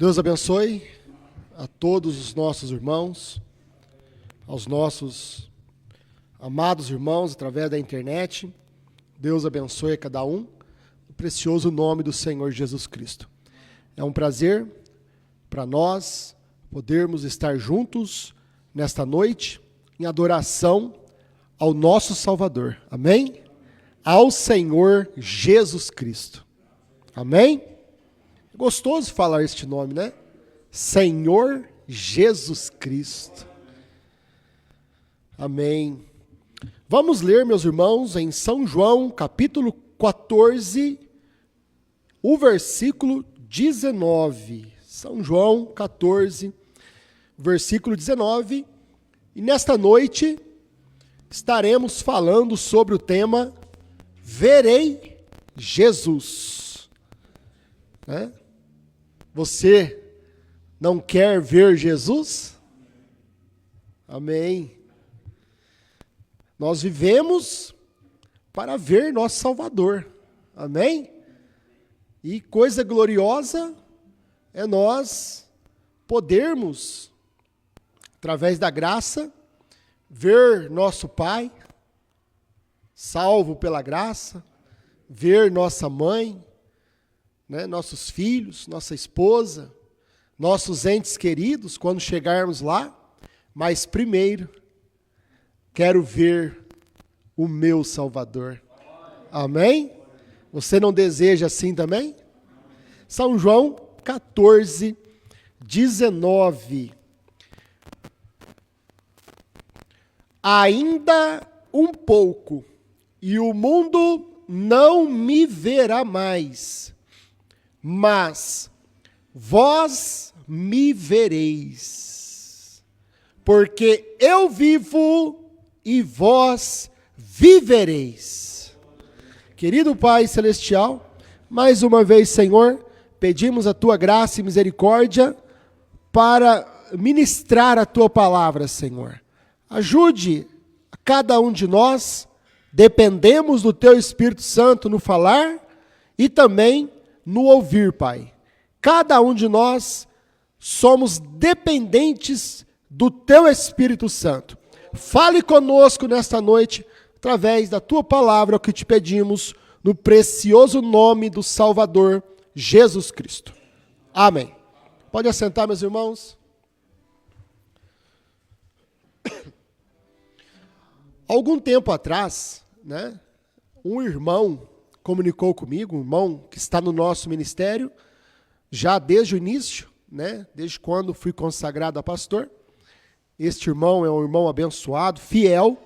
Deus abençoe a todos os nossos irmãos, aos nossos amados irmãos através da internet. Deus abençoe a cada um, no precioso nome do Senhor Jesus Cristo. É um prazer para nós podermos estar juntos nesta noite em adoração ao nosso Salvador. Amém? Ao Senhor Jesus Cristo. Amém? É gostoso falar este nome, né? Senhor Jesus Cristo. Amém. Vamos ler, meus irmãos, em São João, capítulo 14, o versículo 19. São João 14, versículo 19. E nesta noite estaremos falando sobre o tema Verei Jesus. Né? Você não quer ver Jesus? Amém. Nós vivemos para ver nosso Salvador. Amém? E coisa gloriosa é nós podermos, através da graça, ver nosso Pai, salvo pela graça, ver nossa mãe, né, nossos filhos, nossa esposa, nossos entes queridos, quando chegarmos lá, mas primeiro, quero ver o meu Salvador. Amém? Você não deseja assim também? São João 14, 19. Ainda um pouco, e o mundo não me verá mais, mas vós me vereis, porque eu vivo e vós vivereis. Querido Pai Celestial, mais uma vez, Senhor, pedimos a Tua graça e misericórdia para ministrar a Tua palavra, Senhor. Ajude a cada um de nós, dependemos do Teu Espírito Santo no falar e também no ouvir, Pai. Cada um de nós somos dependentes do Teu Espírito Santo. Fale conosco nesta noite, através da Tua palavra, o que te pedimos, no precioso nome do Salvador, Jesus Cristo. Amém. Pode assentar, meus irmãos. Algum tempo atrás, né, um irmão comunicou comigo, um irmão que está no nosso ministério, já desde o início, né, desde quando fui consagrado a pastor. Este irmão é um irmão abençoado, fiel,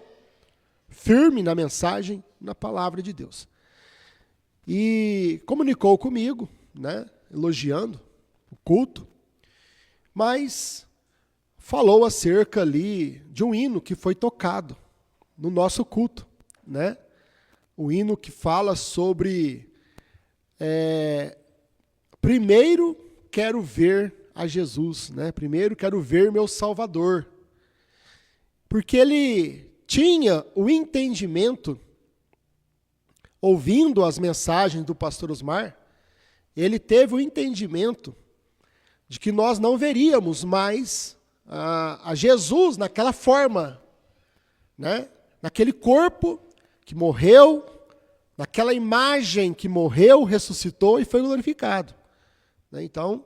firme na mensagem, na palavra de Deus. E comunicou comigo, né, elogiando o culto, mas falou acerca ali de um hino que foi tocado no nosso culto, né? O hino que fala sobre primeiro quero ver a Jesus, né? Primeiro quero ver meu Salvador. Porque ele tinha o entendimento, ouvindo as mensagens do pastor Osmar, ele teve o entendimento de que nós não veríamos mais a Jesus naquela forma, né? Naquele corpo que morreu, naquela imagem que morreu, ressuscitou e foi glorificado. Então,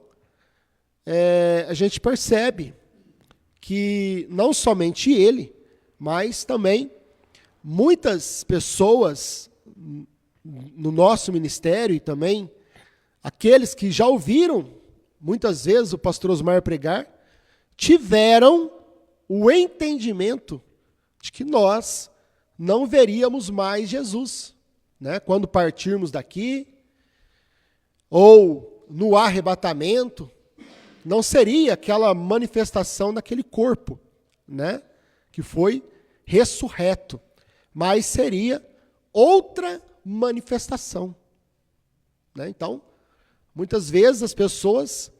a gente percebe que não somente ele, mas também muitas pessoas no nosso ministério e também aqueles que já ouviram muitas vezes o pastor Osmar pregar, tiveram o entendimento de que nós não veríamos mais Jesus, né? Quando partirmos daqui, ou no arrebatamento, não seria aquela manifestação daquele corpo, né, que foi ressurreto, mas seria outra manifestação, né? Então, muitas vezes as pessoas,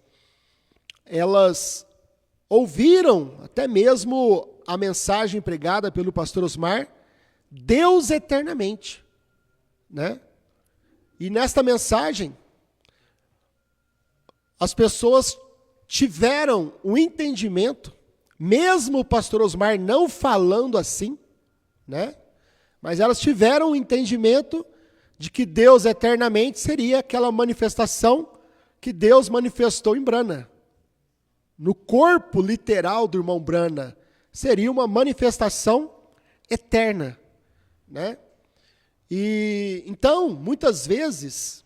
elas ouviram até mesmo a mensagem pregada pelo pastor Osmar, Deus eternamente, né? E nesta mensagem, as pessoas tiveram um entendimento, mesmo o pastor Osmar não falando assim, né? Mas elas tiveram um entendimento de que Deus eternamente seria aquela manifestação que Deus manifestou em Brana. No corpo literal do irmão Brana, seria uma manifestação eterna, né? E então, muitas vezes,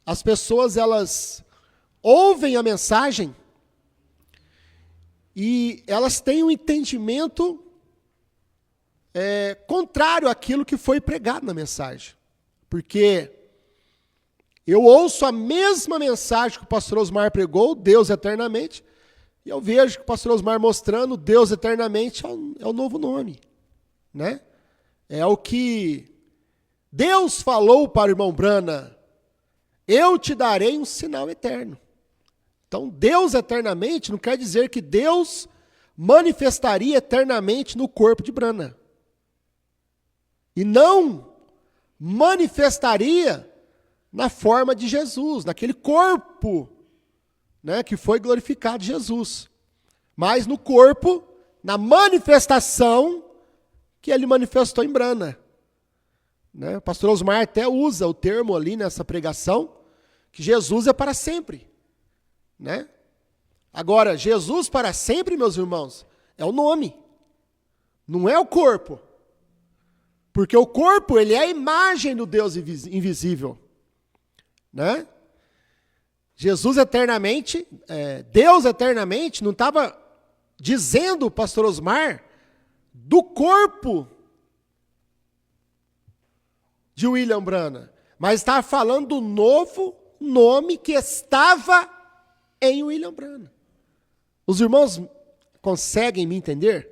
as pessoas elas ouvem a mensagem e elas têm um entendimento contrário àquilo que foi pregado na mensagem. Porque eu ouço a mesma mensagem que o pastor Osmar pregou, Deus eternamente, e eu vejo que o pastor Osmar mostrando Deus eternamente é o novo nome, né? É o que Deus falou para o irmão Brana: eu te darei um sinal eterno. Então, Deus eternamente não quer dizer que Deus manifestaria eternamente no corpo de Brana. E não manifestaria na forma de Jesus, naquele corpo, né, que foi glorificado de Jesus. Mas no corpo, na manifestação que ele manifestou em Brana. Né? O pastor Osmar até usa o termo ali nessa pregação, que Jesus é para sempre. Né? Agora, Jesus para sempre, meus irmãos, é o nome, não é o corpo. Porque o corpo, ele é a imagem do Deus invisível. Né? Jesus eternamente, Deus eternamente, não estava dizendo, o pastor Osmar, do corpo de William Brana, mas estava falando do novo nome que estava em William Brana. Os irmãos conseguem me entender?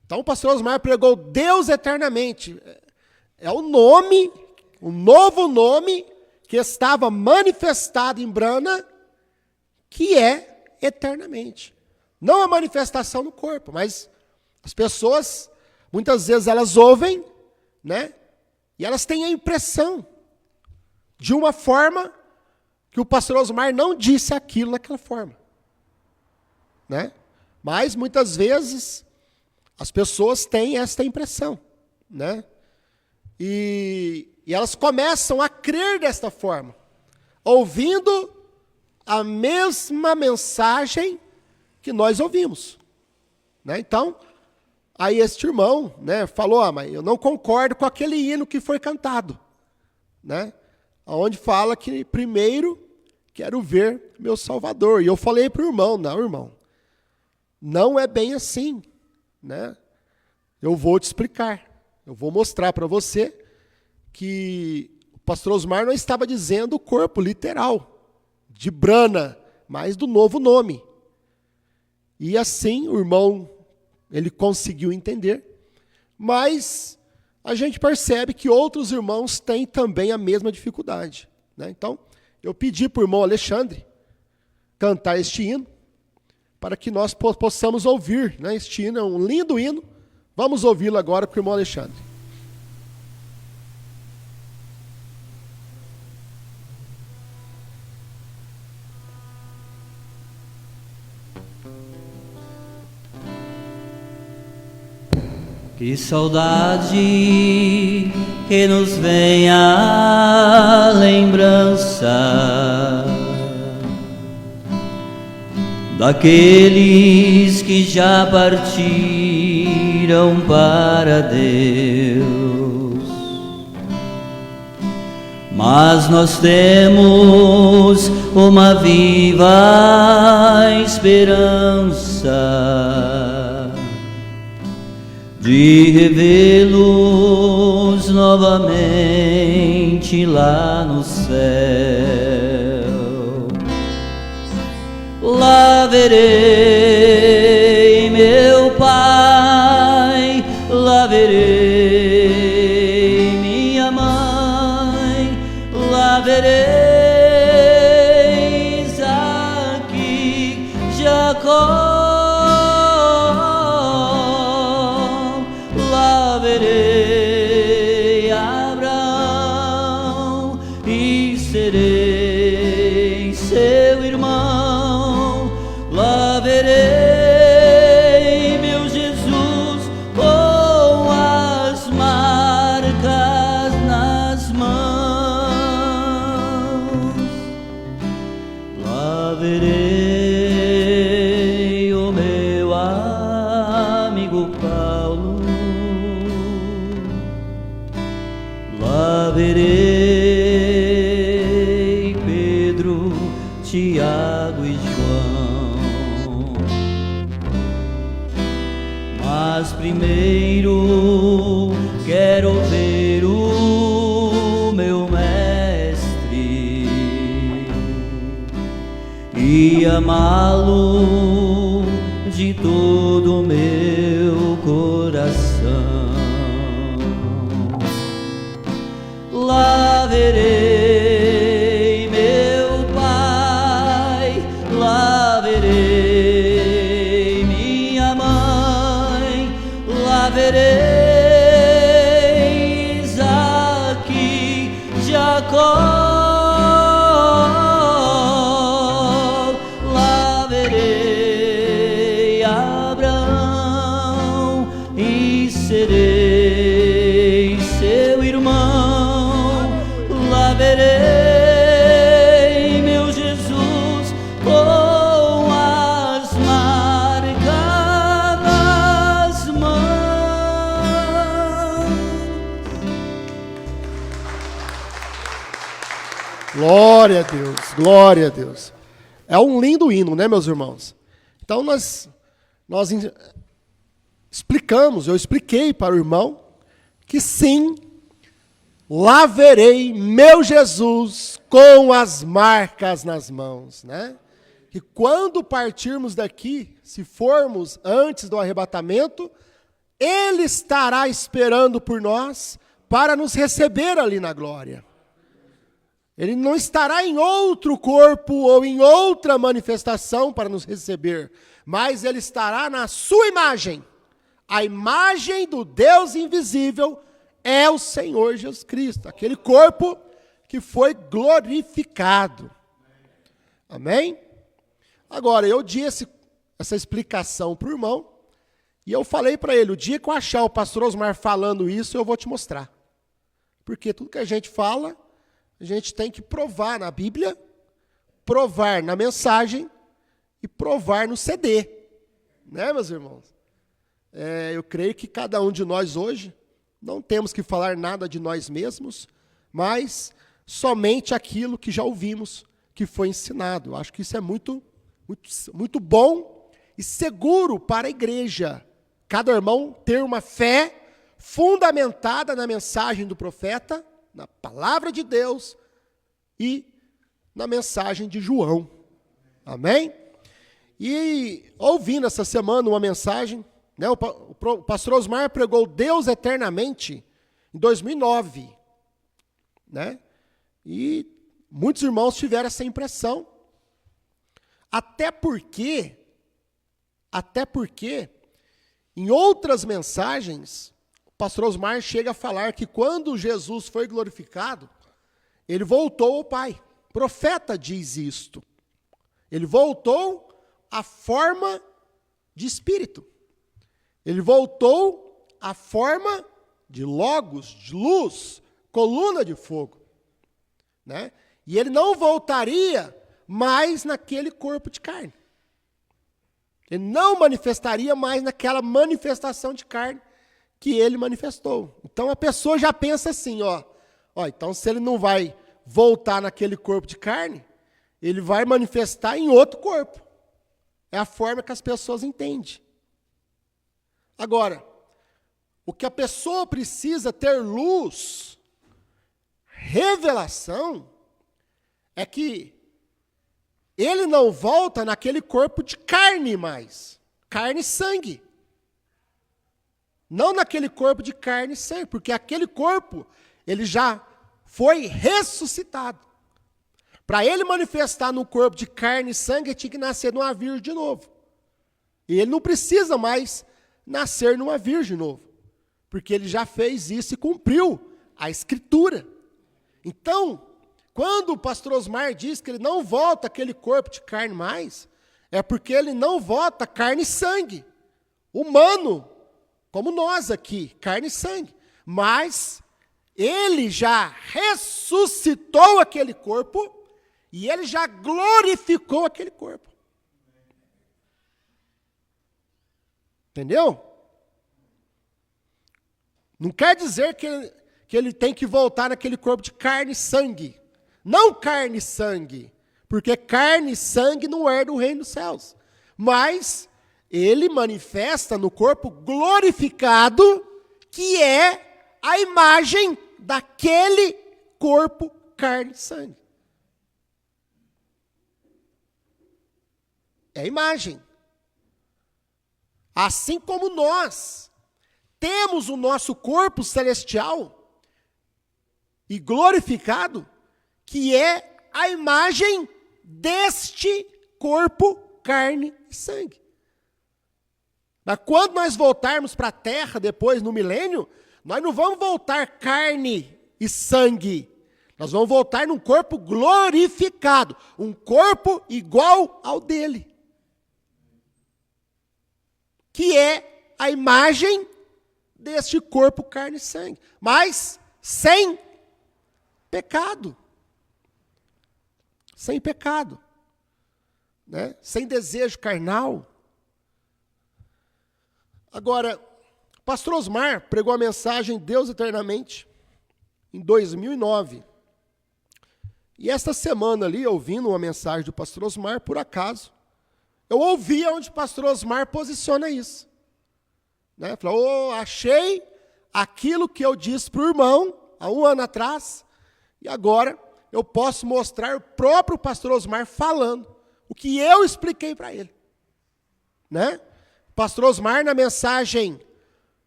Então o pastor Osmar pregou Deus eternamente. É o nome, o novo nome que estava manifestado em Brana, que é eternamente. Não a manifestação no corpo, mas as pessoas, muitas vezes elas ouvem, né? E elas têm a impressão de uma forma que o pastor Osmar não disse aquilo naquela forma. Né? Mas muitas vezes as pessoas têm esta impressão, né? E elas começam a crer desta forma, ouvindo a mesma mensagem que nós ouvimos. Né? Então, aí este irmão, né, falou, mas eu não concordo com aquele hino que foi cantado. Né? Onde fala que primeiro quero ver meu Salvador. E eu falei para o irmão, não, irmão, não é bem assim. Né? Eu vou te explicar, eu vou mostrar para você que o pastor Osmar não estava dizendo o corpo literal de Brana, mas do novo nome. E assim o irmão, ele conseguiu entender, mas a gente percebe que outros irmãos têm também a mesma dificuldade. Né? Então, eu pedi para o irmão Alexandre cantar este hino, para que nós possamos ouvir. Né? Este hino é um lindo hino, vamos ouvi-lo agora com o irmão Alexandre. Que saudade que nos vem a lembrança daqueles que já partiram para Deus. Mas nós temos uma viva esperança de revê-los novamente lá no céu. Lá verei meu Pai, lá verei minha mãe, lá verei Isaque, Jacó. Verei Abraão e serei seu irmão. Mas primeiro quero ver o meu mestre e amá-lo de todo o meu coração. Lá verei meu pai, lá verei minha mãe, lá verei Isaque, Jacó, lá verei Abraão e serei seu irmão, lá verei meu Jesus com as marcas nas mãos. Glória a Deus, glória a Deus. É um lindo hino, né, meus irmãos? Então nós explicamos, eu expliquei para o irmão que sim, lá verei meu Jesus com as marcas nas mãos, né? Que quando partirmos daqui, se formos antes do arrebatamento, Ele estará esperando por nós para nos receber ali na glória. Ele não estará em outro corpo ou em outra manifestação para nos receber, mas Ele estará na sua imagem. A imagem do Deus invisível é o Senhor Jesus Cristo, aquele corpo que foi glorificado. Amém? Agora, eu disse essa explicação para o irmão, e eu falei para ele, o dia que eu achar o pastor Osmar falando isso, eu vou te mostrar. Porque tudo que a gente fala, a gente tem que provar na Bíblia, provar na mensagem e provar no CD. Né, meus irmãos? Eu creio que cada um de nós hoje, não temos que falar nada de nós mesmos, mas somente aquilo que já ouvimos, que foi ensinado. Eu acho que isso é muito, muito, muito bom e seguro para a igreja. Cada irmão ter uma fé fundamentada na mensagem do profeta, na palavra de Deus e na mensagem de João. Amém? E ouvindo essa semana uma mensagem, né, o pastor Osmar pregou Deus eternamente em 2009. Né? E muitos irmãos tiveram essa impressão. Até porque, em outras mensagens, o pastor Osmar chega a falar que quando Jesus foi glorificado, ele voltou ao Pai. O profeta diz isto. Ele voltou à forma de espírito. Ele voltou à forma de logos, de luz, coluna de fogo. Né? E ele não voltaria mais naquele corpo de carne. Ele não manifestaria mais naquela manifestação de carne que ele manifestou. Então a pessoa já pensa assim, então se ele não vai voltar naquele corpo de carne, ele vai manifestar em outro corpo. É a forma que as pessoas entendem. Agora, o que a pessoa precisa ter luz, revelação, é que ele não volta naquele corpo de carne mais. Carne e sangue. Não naquele corpo de carne e sangue, porque aquele corpo, ele já foi ressuscitado. Para ele manifestar no corpo de carne e sangue, ele tinha que nascer numa virgem de novo. E ele não precisa mais nascer numa virgem de novo, porque ele já fez isso e cumpriu a Escritura. Então, quando o pastor Osmar diz que ele não volta aquele corpo de carne mais, é porque ele não volta carne e sangue, humano, como nós aqui, carne e sangue. Mas ele já ressuscitou aquele corpo e ele já glorificou aquele corpo. Entendeu? Não quer dizer que ele tem que voltar naquele corpo de carne e sangue. Não carne e sangue, porque carne e sangue não é do reino dos céus. Mas ele manifesta no corpo glorificado, que é a imagem daquele corpo, carne e sangue. É a imagem. Assim como nós temos o nosso corpo celestial e glorificado, que é a imagem deste corpo, carne e sangue. Mas quando nós voltarmos para a terra, depois no milênio, nós não vamos voltar carne e sangue. Nós vamos voltar num corpo glorificado, um corpo igual ao dele, que é a imagem deste corpo, carne e sangue, mas sem pecado. Sem pecado, né? Sem desejo carnal. Agora, pastor Osmar pregou a mensagem Deus Eternamente em 2009. E esta semana ali, ouvindo uma mensagem do pastor Osmar, por acaso, eu ouvi onde o pastor Osmar posiciona isso. Né? Falou, achei aquilo que eu disse para o irmão há um ano atrás, e agora eu posso mostrar o próprio pastor Osmar falando o que eu expliquei para ele. Né? Pastor Osmar, na mensagem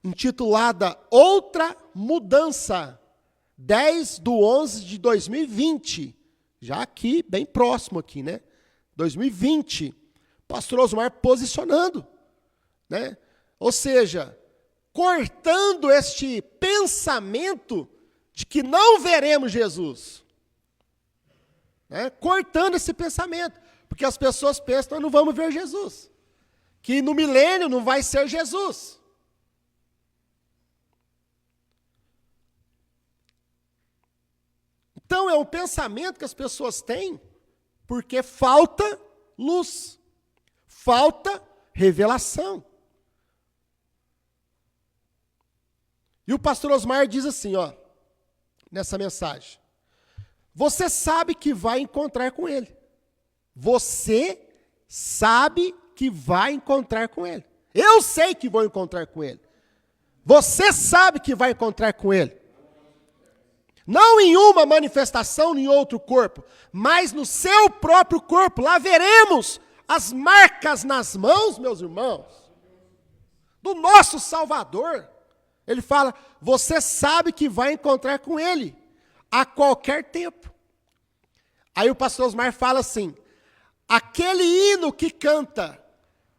intitulada Outra Mudança, 10/11/2020, já aqui, bem próximo aqui, né? 2020, pastor Osmar posicionando, né? Ou seja, cortando este pensamento de que não veremos Jesus. Né? Cortando esse pensamento, porque as pessoas pensam que nós não vamos ver Jesus. Que no milênio não vai ser Jesus. Então é um pensamento que as pessoas têm porque falta luz, falta revelação. E o pastor Osmar diz assim, ó, nessa mensagem: você sabe que vai encontrar com ele. Você sabe que vai encontrar com ele. Eu sei que vou encontrar com ele. Você sabe que vai encontrar com ele. Não em uma manifestação em outro corpo, mas no seu próprio corpo. Lá veremos as marcas nas mãos, meus irmãos, do nosso Salvador. Ele fala, você sabe que vai encontrar com ele a qualquer tempo. Aí o pastor Osmar fala assim, aquele hino que canta,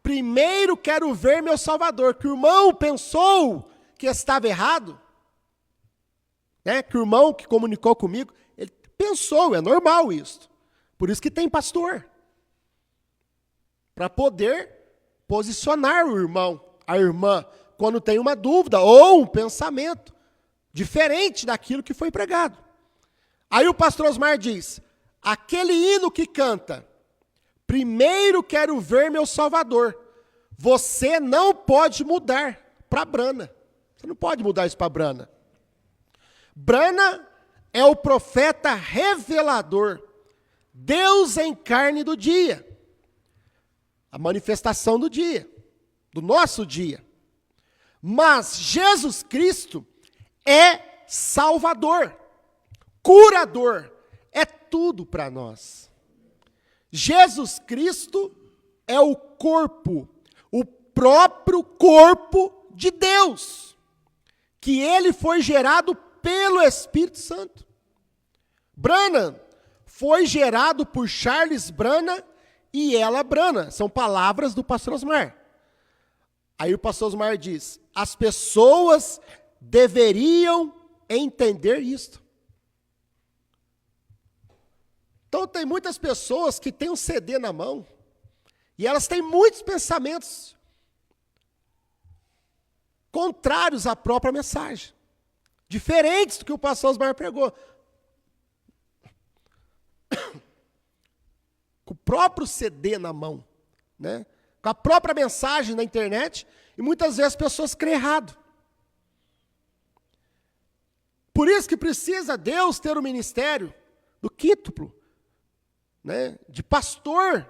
primeiro quero ver meu Salvador, que o irmão pensou que estava errado, né? Que o irmão que comunicou comigo, ele pensou, é normal isso. Por isso que tem pastor. Para poder posicionar o irmão, a irmã, quando tem uma dúvida ou um pensamento diferente daquilo que foi pregado. Aí o pastor Osmar diz, aquele hino que canta, primeiro quero ver meu Salvador, você não pode mudar para Brana. Você não pode mudar isso para Brana. Brana é o profeta revelador, Deus em carne do dia, a manifestação do dia, do nosso dia. Mas Jesus Cristo é Salvador, curador, é tudo para nós. Jesus Cristo é o corpo, o próprio corpo de Deus, que ele foi gerado pelo Espírito Santo. Branham foi gerado por Charles Branham e Ella Branham. São palavras do pastor Osmar. Aí o pastor Osmar diz, as pessoas deveriam entender isto. Então tem muitas pessoas que têm um CD na mão e elas têm muitos pensamentos contrários à própria mensagem. Diferentes do que o pastor Osmar pregou. Com o próprio CD na mão, né? Com a própria mensagem na internet, e muitas vezes as pessoas creem errado. Por isso que precisa Deus ter o ministério do quíntuplo, né? De pastor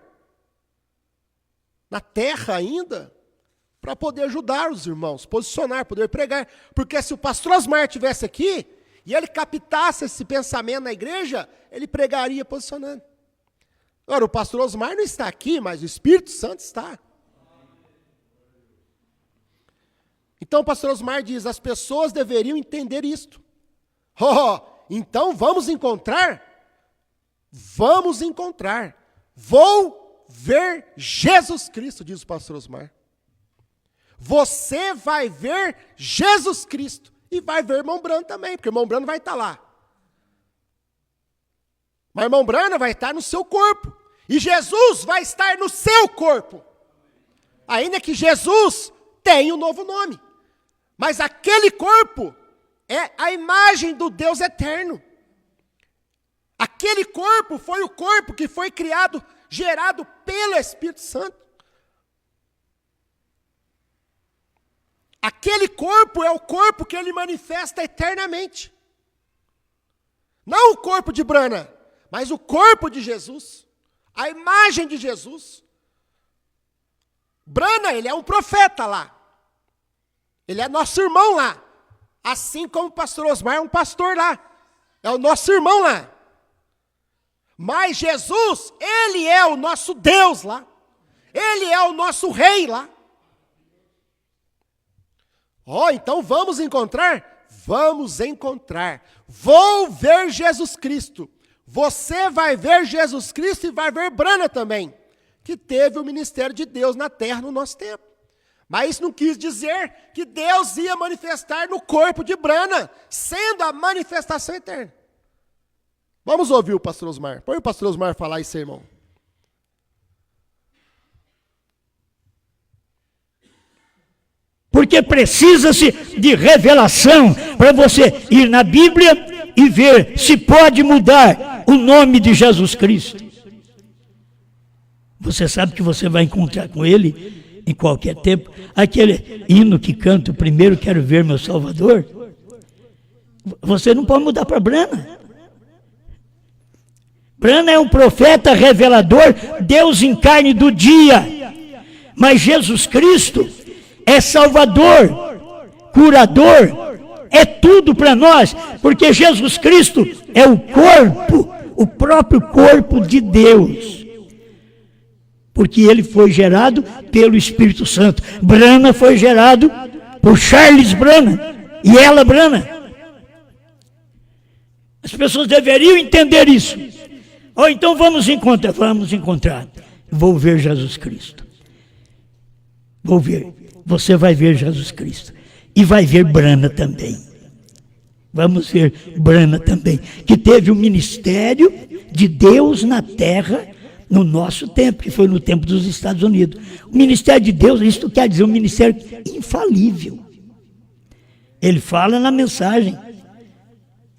na terra ainda, para poder ajudar os irmãos, posicionar, poder pregar. Porque se o pastor Osmar estivesse aqui, e ele captasse esse pensamento na igreja, ele pregaria posicionando. Agora, o pastor Osmar não está aqui, mas o Espírito Santo está. Então o pastor Osmar diz, as pessoas deveriam entender isto. Então vamos encontrar? Vamos encontrar. Vou ver Jesus Cristo, diz o pastor Osmar. Você vai ver Jesus Cristo. E vai ver irmão Brano também, porque irmão Brano vai estar lá. Mas irmão Brano vai estar no seu corpo. E Jesus vai estar no seu corpo. Ainda que Jesus tenha um novo nome. Mas aquele corpo é a imagem do Deus eterno. Aquele corpo foi o corpo que foi criado, gerado pelo Espírito Santo. Aquele corpo é o corpo que ele manifesta eternamente. Não o corpo de Brana, mas o corpo de Jesus. A imagem de Jesus. Brana, ele é um profeta lá. Ele é nosso irmão lá. Assim como o pastor Osmar é um pastor lá. É o nosso irmão lá. Mas Jesus, ele é o nosso Deus lá. Ele é o nosso rei lá. Então vamos encontrar? Vamos encontrar. Vou ver Jesus Cristo. Você vai ver Jesus Cristo e vai ver Brana também, que teve o ministério de Deus na terra no nosso tempo. Mas isso não quis dizer que Deus ia manifestar no corpo de Brana, sendo a manifestação eterna. Vamos ouvir o pastor Osmar. Põe o pastor Osmar falar isso, irmão. Porque precisa-se de revelação para você ir na Bíblia e ver se pode mudar o nome de Jesus Cristo. Você sabe que você vai encontrar com ele em qualquer tempo. Aquele hino que canta o primeiro, quero ver meu Salvador. Você não pode mudar para Brana. Brana é um profeta revelador, Deus em carne do dia. Mas Jesus Cristo é Salvador, curador, é tudo para nós, porque Jesus Cristo é o corpo, o próprio corpo de Deus. Porque ele foi gerado pelo Espírito Santo. Brana foi gerado por Charles Brana e ela Brana. As pessoas deveriam entender isso. Ou então vamos encontrar. Vou ver Jesus Cristo. Vou ver. Você vai ver Jesus Cristo. E vai ver Brana também. Vamos ver Brana também. Que teve o ministério de Deus na terra no nosso tempo, que foi no tempo dos Estados Unidos. O ministério de Deus, isso quer dizer um ministério infalível. Ele fala na mensagem.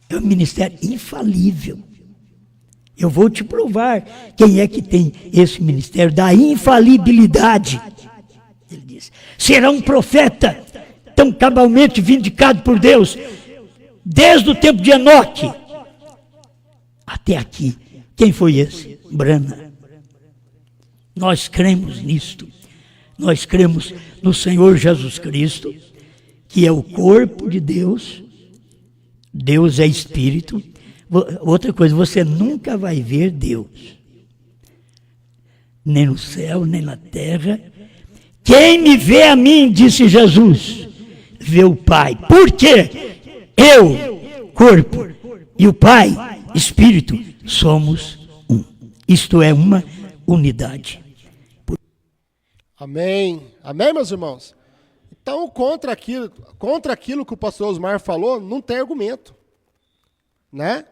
É um ministério infalível. Eu vou te provar quem é que tem esse ministério da infalibilidade. Ele diz, será um profeta tão cabalmente vindicado por Deus, desde o tempo de Enoque até aqui. Quem foi esse? Brana. Nós cremos nisto. Nós cremos no Senhor Jesus Cristo, que é o corpo de Deus. Deus é Espírito. Outra coisa, você nunca vai ver Deus. Nem no céu, nem na terra. Quem me vê a mim, disse Jesus, vê o Pai. Por quê? Eu, corpo, e o Pai, Espírito, somos um. Isto é uma unidade. Amém. Amém, meus irmãos? Então, contra aquilo que o pastor Osmar falou, não tem argumento. Né?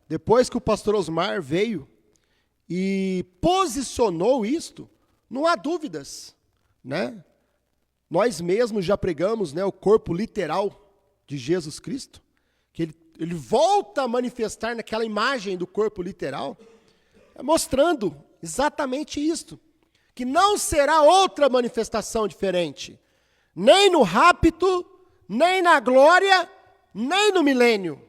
Depois que o pastor Osmar veio e posicionou isto, não há dúvidas. Né? Nós mesmos já pregamos, né, o corpo literal de Jesus Cristo, que ele volta a manifestar naquela imagem do corpo literal, mostrando exatamente isto, que não será outra manifestação diferente, nem no rapto, nem na glória, nem no milênio,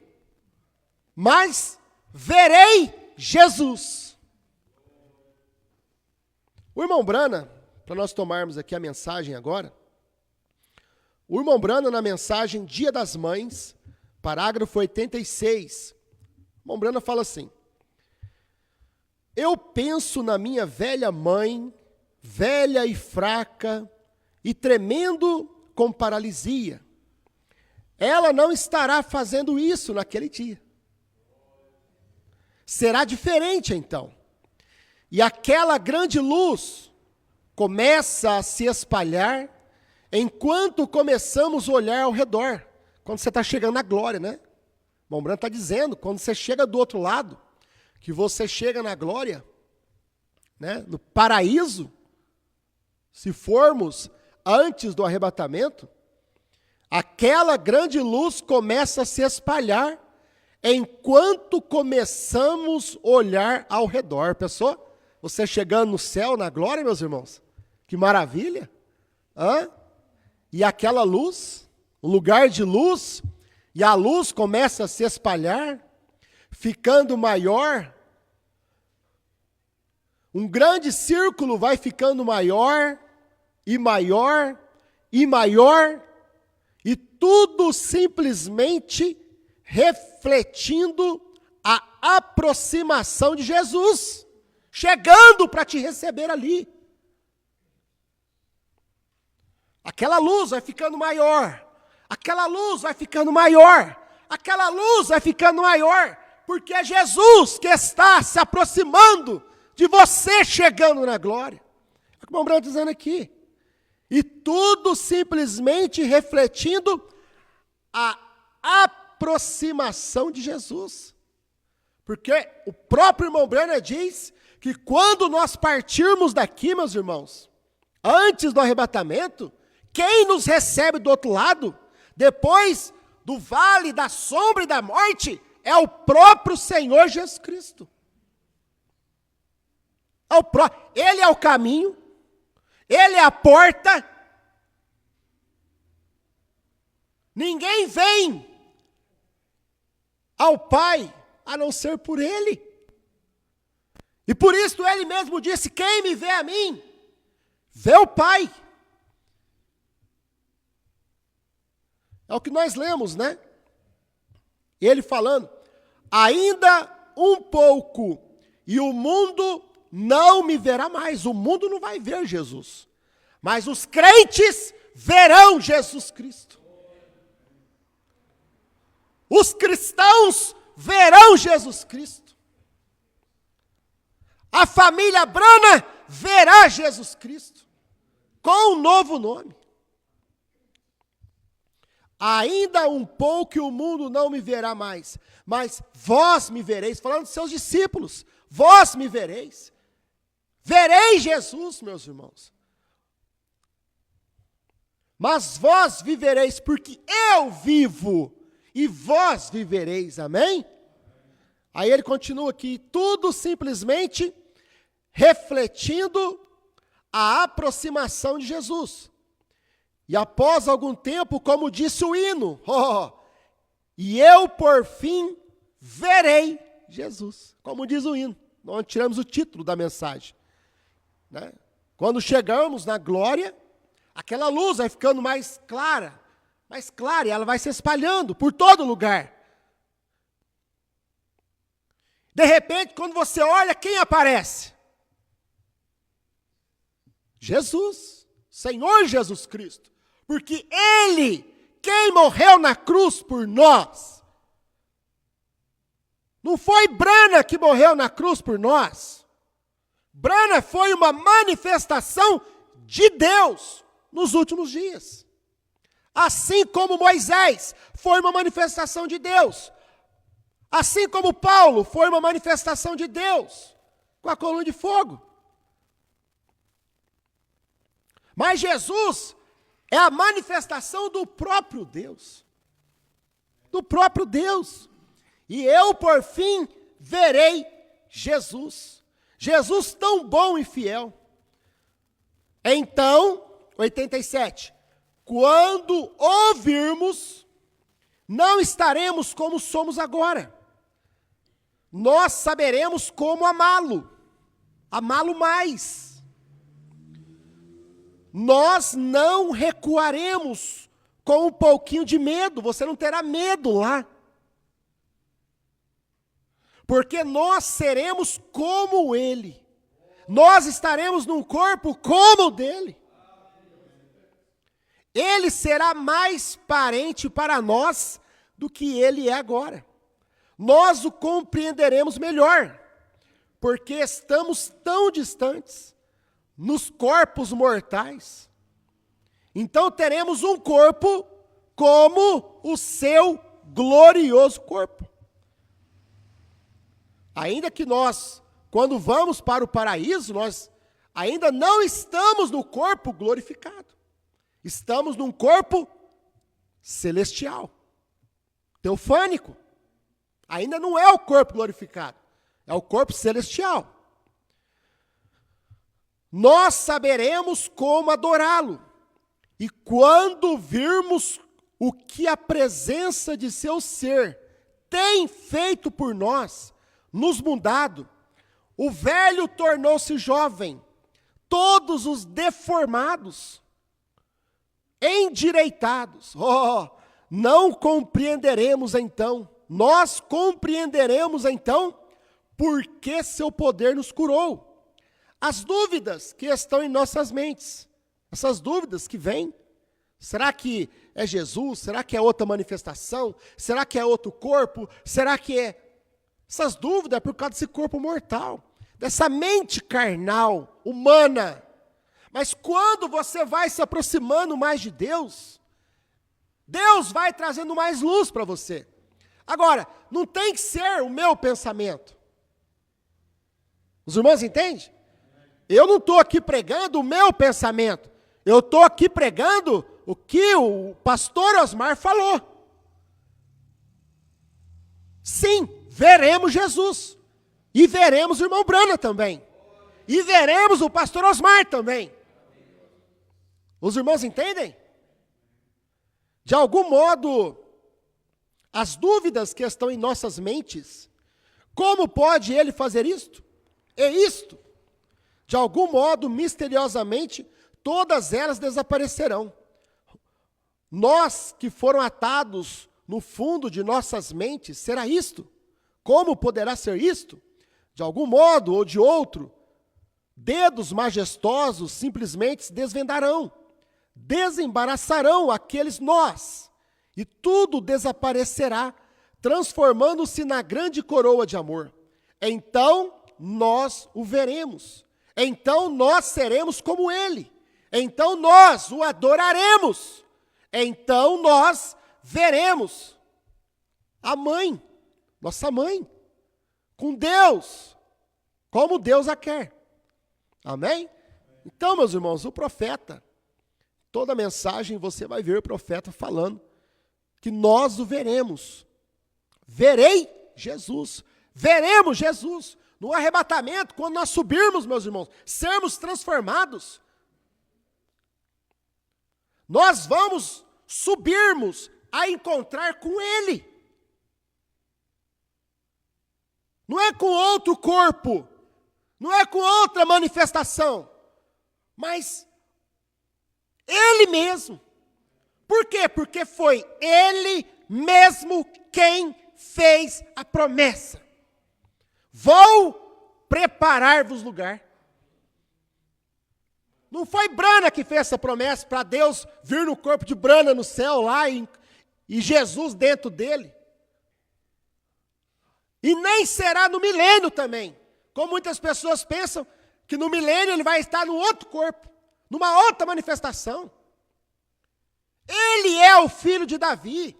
mas verei Jesus. O irmão Brana, para nós tomarmos aqui a mensagem agora, O irmão Branham, na mensagem Dia das Mães, parágrafo 86, o irmão Branham fala assim: eu penso na minha velha mãe, velha e fraca, e tremendo com paralisia. Ela não estará fazendo isso naquele dia. Será diferente então. E aquela grande luz começa a se espalhar enquanto começamos a olhar ao redor. Quando você está chegando na glória, né? O irmão Branham está dizendo, quando você chega do outro lado, que você chega na glória, né? No paraíso, se formos antes do arrebatamento, aquela grande luz começa a se espalhar enquanto começamos a olhar ao redor. Pensou? Você chegando no céu, na glória, meus irmãos? Que maravilha! Hã? E aquela luz, o lugar de luz, e a luz começa a se espalhar, ficando maior. Um grande círculo vai ficando maior, e maior, e maior, e tudo simplesmente refletindo a aproximação de Jesus, chegando para te receber ali. Aquela luz vai ficando maior, aquela luz vai ficando maior, aquela luz vai ficando maior, porque é Jesus que está se aproximando de você chegando na glória. É o que o irmão Branham está dizendo aqui. E tudo simplesmente refletindo a aproximação de Jesus. Porque o próprio irmão Branham diz que quando nós partirmos daqui, meus irmãos, antes do arrebatamento, quem nos recebe do outro lado, depois do vale da sombra e da morte, é o próprio Senhor Jesus Cristo. Ele é o caminho, Ele é a porta. Ninguém vem ao Pai a não ser por Ele. E por isso Ele mesmo disse: quem me vê a mim, vê o Pai. É o que nós lemos, né? Ele falando: ainda um pouco, e o mundo não me verá mais. O mundo não vai ver Jesus, mas os crentes verão Jesus Cristo. Os cristãos verão Jesus Cristo. A família Branham verá Jesus Cristo com um novo nome. Ainda um pouco e o mundo não me verá mais, mas vós me vereis, falando dos seus discípulos, vós me vereis. Vereis Jesus, meus irmãos. Mas vós vivereis, porque eu vivo, e vós vivereis, amém? Aí ele continua aqui, tudo simplesmente refletindo a aproximação de Jesus. E após algum tempo, como disse o hino, e eu por fim verei Jesus. Como diz o hino, nós tiramos o título da mensagem. Né? Quando chegamos na glória, aquela luz vai ficando mais clara, e ela vai se espalhando por todo lugar. De repente, quando você olha, quem aparece? Jesus, Senhor Jesus Cristo. Porque Ele, quem morreu na cruz por nós, não foi Branham que morreu na cruz por nós. Branham foi uma manifestação de Deus nos últimos dias. Assim como Moisés foi uma manifestação de Deus. Assim como Paulo foi uma manifestação de Deus com a coluna de fogo. Mas Jesus é a manifestação do próprio Deus. Do próprio Deus. E eu, por fim, verei Jesus. Jesus tão bom e fiel. Então, 87. Quando ouvirmos, não estaremos como somos agora. Nós saberemos como amá-lo. Amá-lo mais. Nós não recuaremos com um pouquinho de medo, você não terá medo lá. Porque nós seremos como Ele. Nós estaremos num corpo como o dele. Ele será mais parente para nós do que Ele é agora. Nós o compreenderemos melhor, porque estamos tão distantes nos corpos mortais. Então teremos um corpo como o seu glorioso corpo. Ainda que nós, quando vamos para o paraíso, nós ainda não estamos no corpo glorificado. Estamos num corpo celestial, teofânico. Ainda não é o corpo glorificado, é o corpo celestial. Nós saberemos como adorá-lo. E quando virmos o que a presença de seu ser tem feito por nós, nos mudado, o velho tornou-se jovem, todos os deformados, endireitados. Não compreenderemos então, nós compreenderemos então, porque seu poder nos curou. As dúvidas que estão em nossas mentes, essas dúvidas que vêm, será que é Jesus? Será que é outra manifestação? Será que é outro corpo? Será que é... Essas dúvidas é por causa desse corpo mortal, dessa mente carnal, humana. Mas quando você vai se aproximando mais de Deus, Deus vai trazendo mais luz para você. Agora, não tem que ser o meu pensamento. Os irmãos entendem? Eu não estou aqui pregando o meu pensamento. Eu estou aqui pregando o que o pastor Osmar falou. Sim, veremos Jesus. E veremos o irmão Brana também. E veremos o pastor Osmar também. Os irmãos entendem? De algum modo, as dúvidas que estão em nossas mentes, como pode ele fazer isto? É isto. De algum modo, misteriosamente, todas elas desaparecerão. Nós que foram atados no fundo de nossas mentes, será isto? Como poderá ser isto? De algum modo ou de outro, dedos majestosos simplesmente se desvendarão, desembaraçarão aqueles nós, e tudo desaparecerá, transformando-se na grande coroa de amor. Então nós o veremos, então nós seremos como Ele, então nós o adoraremos, então nós veremos a mãe, nossa mãe, com Deus, como Deus a quer. Amém? Então, meus irmãos, o profeta, toda a mensagem você vai ver o profeta falando que nós o veremos. Verei Jesus. Veremos Jesus. No arrebatamento, quando nós subirmos, meus irmãos, sermos transformados. Nós vamos subirmos a encontrar com Ele. Não é com outro corpo, não é com outra manifestação, mas Ele mesmo. Por quê? Porque foi Ele mesmo quem fez a promessa. Vou preparar-vos lugar. Não foi Brana que fez essa promessa para Deus vir no corpo de Brana no céu lá e Jesus dentro dele. E nem será no milênio também. Como muitas pessoas pensam que no milênio ele vai estar no outro corpo, numa outra manifestação. Ele é o filho de Davi.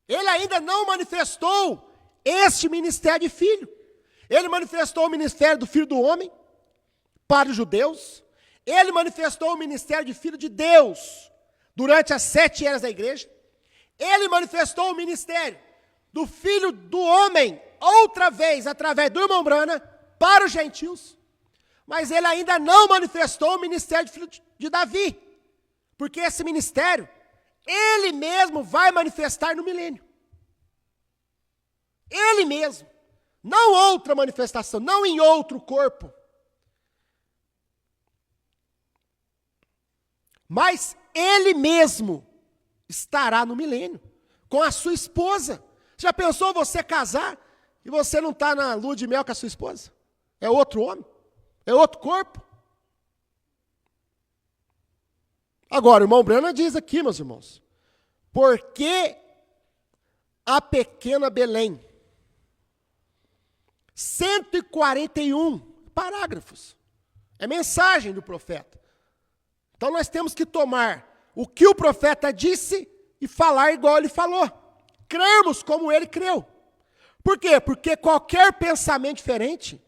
Ele ainda não manifestou este ministério de filho. Ele manifestou o ministério do Filho do Homem para os judeus. Ele manifestou o ministério de Filho de Deus durante as 7 eras da igreja. Ele manifestou o ministério do Filho do Homem, outra vez, através do irmão Brana, para os gentios. Mas ele ainda não manifestou o ministério de Filho de Davi. Porque esse ministério, ele mesmo vai manifestar no milênio. Ele mesmo. Não outra manifestação, não em outro corpo. Mas ele mesmo estará no milênio, com a sua esposa. Já pensou você casar e você não está na lua de mel com a sua esposa? É outro homem, é outro corpo. Agora, o irmão Branham diz aqui, meus irmãos, porque a pequena Belém, 141 parágrafos, é mensagem do profeta. Então nós temos que tomar o que o profeta disse e falar igual ele falou. Crermos como ele creu. Por quê? Porque qualquer pensamento diferente,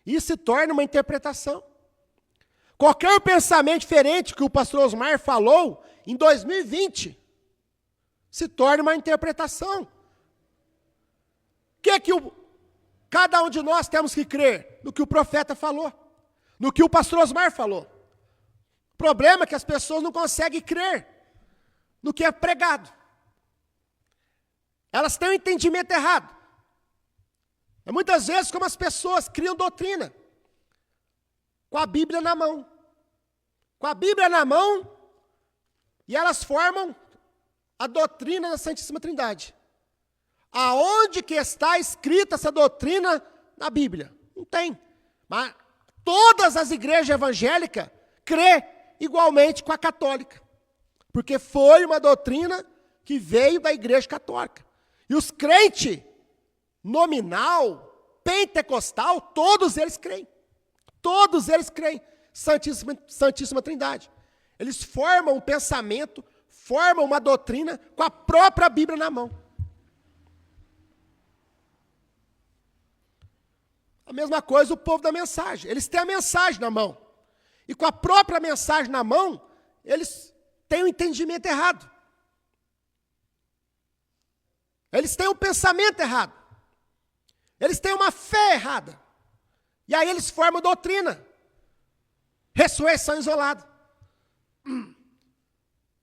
isso se torna uma interpretação. Qualquer pensamento diferente que o pastor Osmar falou em 2020, se torna uma interpretação. O que cada um de nós temos que crer? No que o profeta falou, no que o pastor Osmar falou. O problema é que as pessoas não conseguem crer no que é pregado. Elas têm um entendimento errado. É muitas vezes como as pessoas criam doutrina com a Bíblia na mão. Com a Bíblia na mão, e elas formam a doutrina da Santíssima Trindade. Aonde que está escrita essa doutrina na Bíblia? Não tem. Mas todas as igrejas evangélicas crê igualmente com a católica. Porque foi uma doutrina que veio da igreja católica. E os crentes nominal, pentecostal, todos eles creem. Todos eles creem. Santíssima Trindade. Eles formam um pensamento, formam uma doutrina com a própria Bíblia na mão. A mesma coisa o povo da mensagem. Eles têm a mensagem na mão. E com a própria mensagem na mão, eles têm um entendimento errado. Eles têm um pensamento errado. Eles têm uma fé errada. E aí eles formam doutrina. Ressurreição isolada.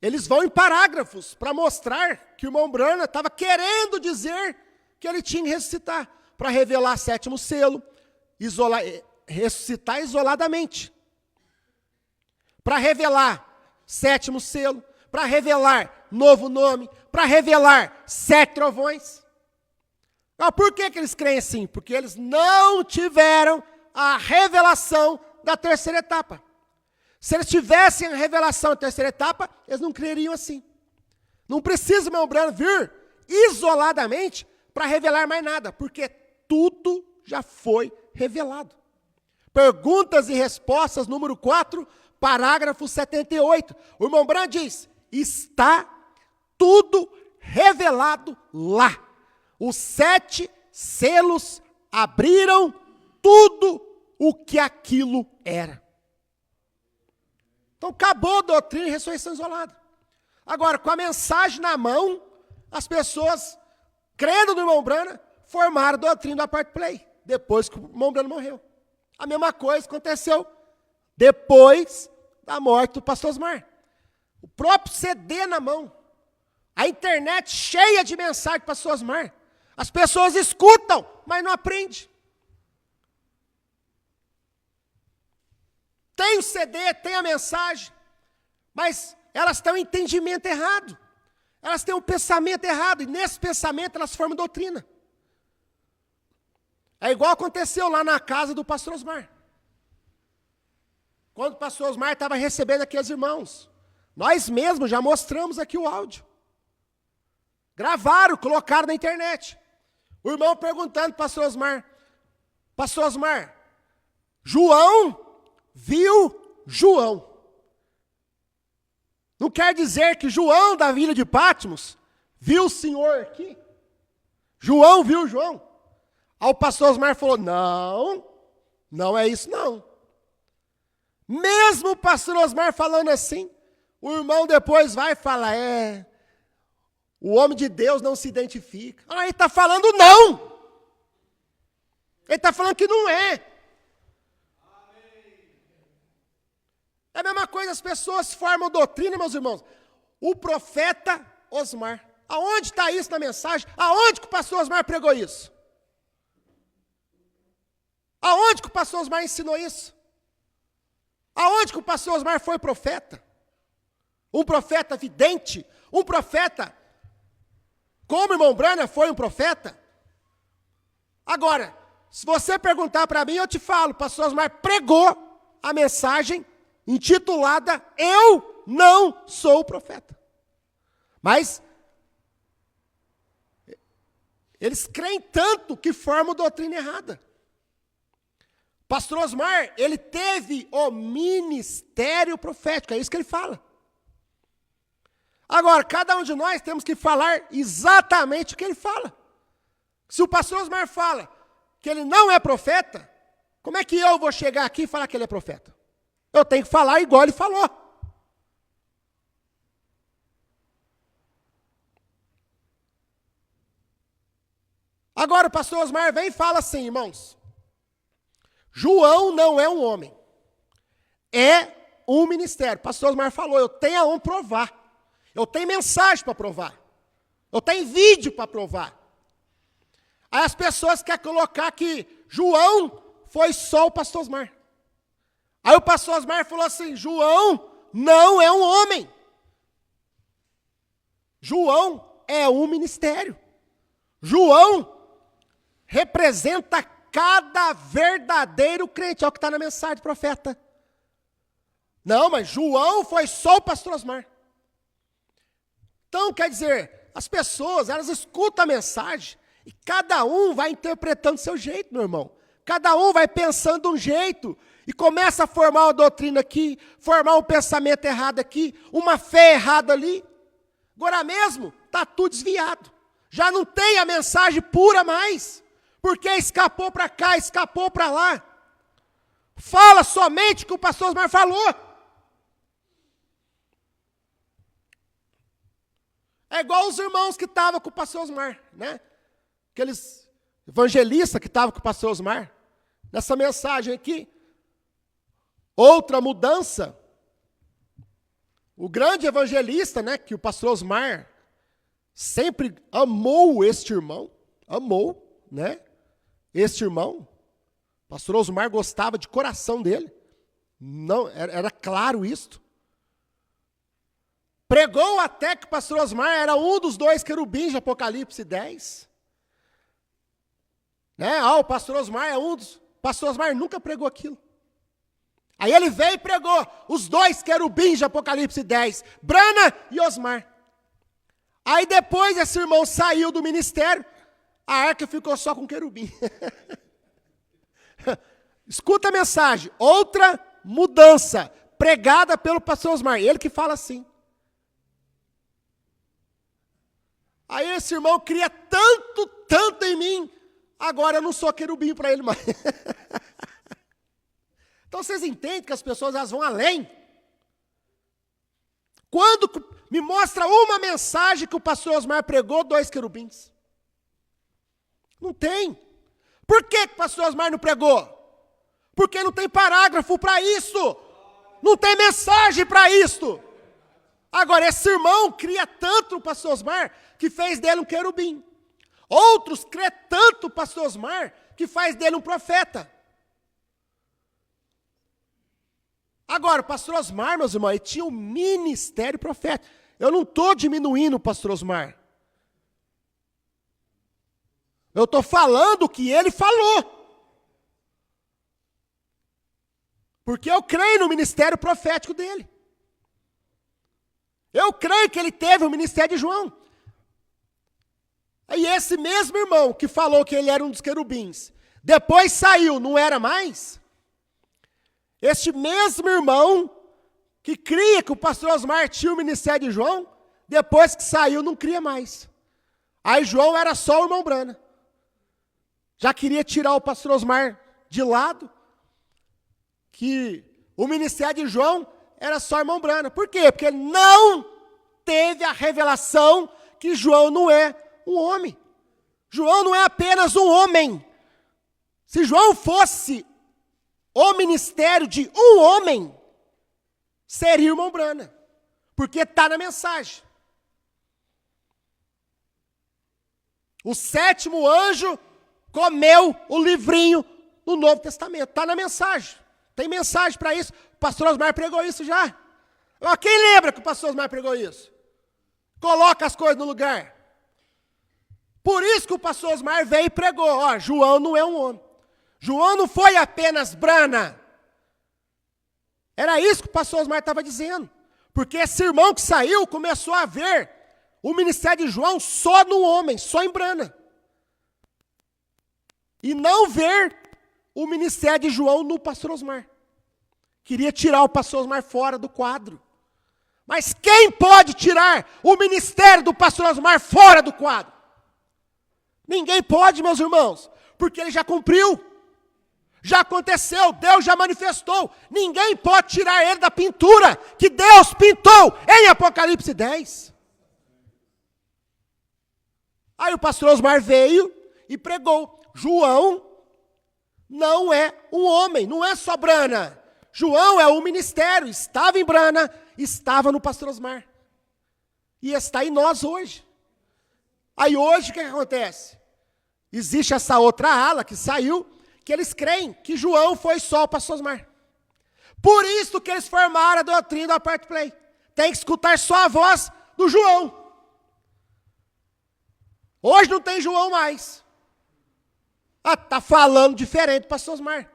Eles vão em parágrafos para mostrar que o irmão Branham estava querendo dizer que ele tinha que ressuscitar, para revelar sétimo selo, ressuscitar isoladamente. Para revelar sétimo selo, para revelar novo nome, para revelar 7 trovões. Mas por que eles creem assim? Porque eles não tiveram a revelação da terceira etapa. Se eles tivessem a revelação da terceira etapa, eles não creriam assim. Não precisa o irmão Branham vir isoladamente para revelar mais nada, porque tudo já foi revelado. Perguntas e respostas, número 4, parágrafo 78. O irmão Branham diz, está tudo revelado lá. Os 7 selos abriram tudo o que aquilo era. Então, acabou a doutrina e ressurreição isolada. Agora, com a mensagem na mão, as pessoas, crendo no irmão Branham, formaram a doutrina do Apartheid Play, depois que o irmão Branham morreu. A mesma coisa aconteceu depois da morte do pastor Osmar. O próprio CD na mão. A internet cheia de mensagem do pastor Osmar. As pessoas escutam, mas não aprendem. Tem o CD, tem a mensagem, mas elas têm um entendimento errado. Elas têm um pensamento errado, e nesse pensamento elas formam doutrina. É igual aconteceu lá na casa do pastor Osmar. Quando o pastor Osmar estava recebendo aqueles irmãos, nós mesmos já mostramos aqui o áudio. Gravaram, colocaram na internet. O irmão perguntando para o pastor Osmar, João viu João. Não quer dizer que João da vila de Patmos viu o Senhor aqui? João viu João. Aí o pastor Osmar falou, não é isso não. Mesmo o pastor Osmar falando assim, o irmão depois vai falar, o homem de Deus não se identifica. Ah, ele está falando não. Ele está falando que não é. É a mesma coisa, as pessoas formam doutrina, meus irmãos. O profeta Osmar. Aonde está isso na mensagem? Aonde que o pastor Osmar pregou isso? Aonde que o pastor Osmar ensinou isso? Aonde que o pastor Osmar foi profeta? Um profeta vidente, um profeta, como o irmão Brana foi um profeta. Agora, se você perguntar para mim, eu te falo, pastor Osmar pregou a mensagem intitulada Eu Não Sou Profeta. Mas eles creem tanto que formam doutrina errada. Pastor Osmar, ele teve o ministério profético, é isso que ele fala. Agora, cada um de nós temos que falar exatamente o que ele fala. Se o pastor Osmar fala que ele não é profeta, como é que eu vou chegar aqui e falar que ele é profeta? Eu tenho que falar igual ele falou. Agora o pastor Osmar vem e fala assim, irmãos, João não é um homem, é um ministério. O pastor Osmar falou, eu tenho aonde provar, eu tenho mensagem para provar, eu tenho vídeo para provar. Aí as pessoas querem colocar que João foi só o pastor Osmar. Aí o pastor Osmar falou assim, João não é um homem, João é um ministério. João representa cada verdadeiro crente. É o que está na mensagem do profeta. Não, mas João foi só o pastor Osmar. Então, quer dizer, as pessoas, elas escutam a mensagem e cada um vai interpretando do seu jeito, meu irmão. Cada um vai pensando de um jeito e começa a formar uma doutrina aqui, formar um pensamento errado aqui, uma fé errada ali. Agora mesmo, está tudo desviado. Já não tem a mensagem pura mais. Porque escapou para cá, escapou para lá. Fala somente o que o pastor Osmar falou. É igual os irmãos que estavam com o pastor Osmar, né? Aqueles evangelistas que estavam com o pastor Osmar. Nessa mensagem aqui. Outra mudança. O grande evangelista, né? Que o pastor Osmar sempre amou este irmão. Amou, né? Este irmão, o pastor Osmar gostava de coração dele, não, era claro isto. Pregou até que o pastor Osmar era um dos 2 querubins de Apocalipse 10. Né? O pastor Osmar é um dos... O pastor Osmar nunca pregou aquilo. Aí ele veio e pregou os 2 querubins de Apocalipse 10, Brana e Osmar. Aí depois esse irmão saiu do ministério, a arca ficou só com querubim. Escuta a mensagem. Outra mudança pregada pelo pastor Osmar. Ele que fala assim. Aí esse irmão cria tanto em mim. Agora eu não sou querubim para ele mais. Então vocês entendem que as pessoas elas vão além. Quando me mostra uma mensagem que o pastor Osmar pregou, 2 querubins. Não tem. Por que o pastor Osmar não pregou? Porque não tem parágrafo para isso. Não tem mensagem para isso. Agora, esse irmão cria tanto o pastor Osmar que fez dele um querubim. Outros crê tanto o pastor Osmar que faz dele um profeta. Agora, o pastor Osmar, meus irmãos, ele tinha um ministério profético. Eu não estou diminuindo o pastor Osmar. Eu estou falando o que ele falou. Porque eu creio no ministério profético dele. Eu creio que ele teve o ministério de João. E esse mesmo irmão que falou que ele era um dos querubins, depois saiu, não era mais? Este mesmo irmão que cria que o pastor Osmar tinha o ministério de João, depois que saiu, não cria mais. Aí João era só o irmão Brana. Já queria tirar o pastor Osmar de lado, que o ministério de João era só o irmão Brana. Por quê? Porque ele não teve a revelação que João não é um homem. João não é apenas um homem. Se João fosse o ministério de um homem, seria o irmão Brana. Porque está na mensagem. O 7º anjo comeu o livrinho do Novo Testamento. Está na mensagem. Tem mensagem para isso. O pastor Osmar pregou isso já. Mas quem lembra que o pastor Osmar pregou isso? Coloca as coisas no lugar. Por isso que o pastor Osmar veio e pregou. Ó, João não é um homem. João não foi apenas brana. Era isso que o pastor Osmar estava dizendo. Porque esse irmão que saiu começou a ver o ministério de João só no homem, só em brana. E não ver o ministério de João no pastor Osmar. Queria tirar o pastor Osmar fora do quadro. Mas quem pode tirar o ministério do pastor Osmar fora do quadro? Ninguém pode, meus irmãos, porque ele já cumpriu. Já aconteceu, Deus já manifestou. Ninguém pode tirar ele da pintura que Deus pintou em Apocalipse 10. Aí o pastor Osmar veio e pregou. João não é um homem, não é só brana. João é um ministério, estava em brana, estava no pastor Osmar. E está em nós hoje. Aí hoje o que acontece? Existe essa outra ala que saiu, que eles creem que João foi só o pastor Osmar. Por isso que eles formaram a doutrina do Apart Play. Tem que escutar só a voz do João. Hoje não tem João mais. Está falando diferente do pastor Osmar.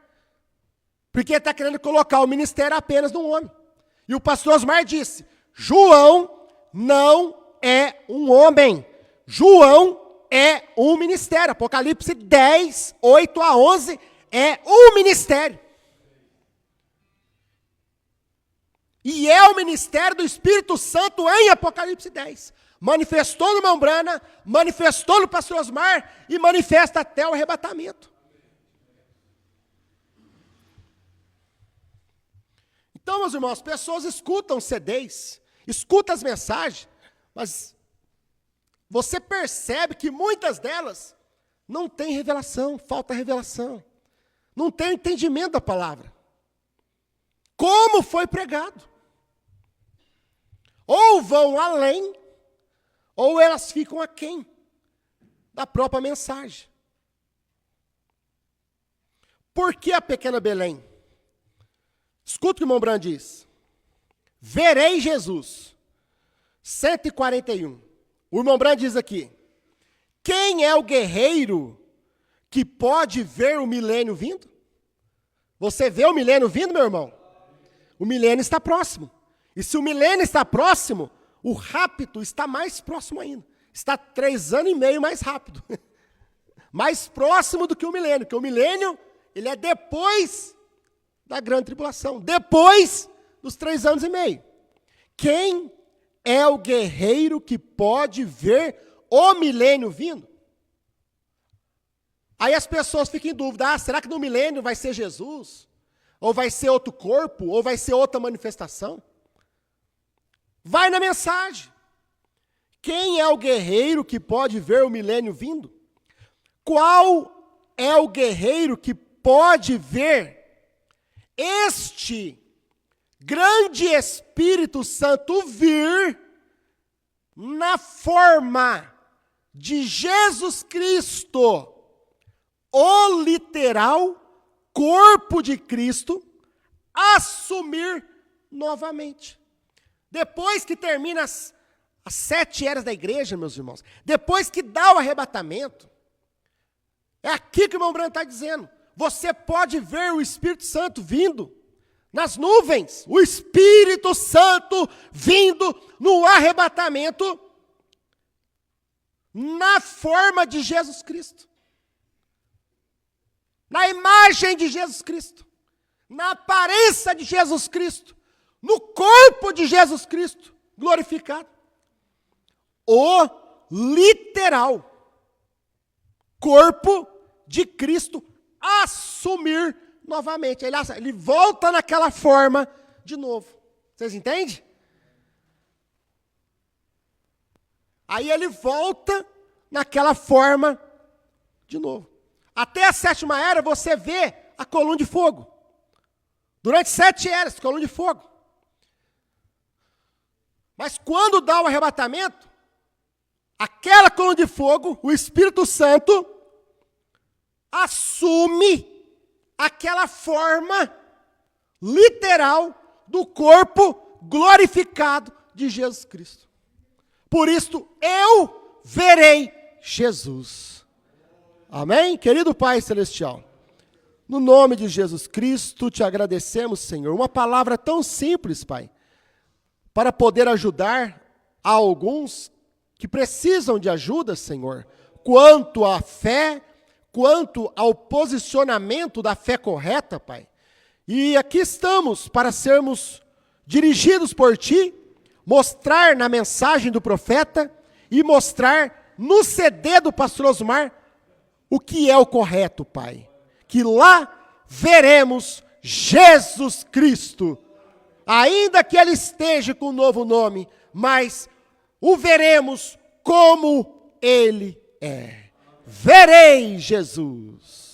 Porque está querendo colocar o ministério apenas no homem. E o pastor Osmar disse, João não é um homem. João é um ministério. Apocalipse 10, 8 a 11 é um ministério. E é o ministério do Espírito Santo em Apocalipse 10. Manifestou no irmão Brana, manifestou no pastor Osmar e manifesta até o arrebatamento. Então, meus irmãos, as pessoas escutam CDs, escutam as mensagens, mas você percebe que muitas delas não têm revelação, falta revelação. Não tem entendimento da palavra. Como foi pregado. Ou vão além, ou elas ficam aquém da própria mensagem. Por que a pequena Belém? Escuta o que o irmão Brand diz. Verei Jesus. 141. O irmão Brand diz aqui. Quem é o guerreiro que pode ver o milênio vindo? Você vê o milênio vindo, meu irmão? O milênio está próximo. E se o milênio está próximo, o rapto está mais próximo ainda. Está 3 anos e meio mais rápido. Mais próximo do que o milênio. Porque o milênio, ele é depois da grande tribulação. Depois dos 3 anos e meio. Quem é o guerreiro que pode ver o milênio vindo? Aí as pessoas ficam em dúvida. Será que no milênio vai ser Jesus? Ou vai ser outro corpo? Ou vai ser outra manifestação? Vai na mensagem. Quem é o guerreiro que pode ver o milênio vindo? Qual é o guerreiro que pode ver este grande Espírito Santo vir na forma de Jesus Cristo, o literal corpo de Cristo, assumir novamente? Depois que termina as 7 eras da igreja, meus irmãos, depois que dá o arrebatamento, é aqui que o irmão Branco está dizendo, você pode ver o Espírito Santo vindo nas nuvens, o Espírito Santo vindo no arrebatamento, na forma de Jesus Cristo, na imagem de Jesus Cristo, na aparência de Jesus Cristo, no corpo de Jesus Cristo glorificado. O literal corpo de Cristo assumir novamente. Ele volta naquela forma de novo. Vocês entendem? Aí ele volta naquela forma de novo. Até a 7ª era você vê a coluna de fogo. Durante 7 eras, coluna de fogo. Mas quando dá o arrebatamento, aquela coluna de fogo, o Espírito Santo assume aquela forma literal do corpo glorificado de Jesus Cristo. Por isto eu verei Jesus. Amém? Querido Pai Celestial, no nome de Jesus Cristo, te agradecemos, Senhor. Uma palavra tão simples, Pai, para poder ajudar a alguns que precisam de ajuda, Senhor, quanto à fé, quanto ao posicionamento da fé correta, Pai. E aqui estamos para sermos dirigidos por Ti, mostrar na mensagem do profeta e mostrar no CD do pastor Osmar o que é o correto, Pai. Que lá veremos Jesus Cristo, ainda que Ele esteja com um novo nome, mas o veremos como Ele é. Verei Jesus.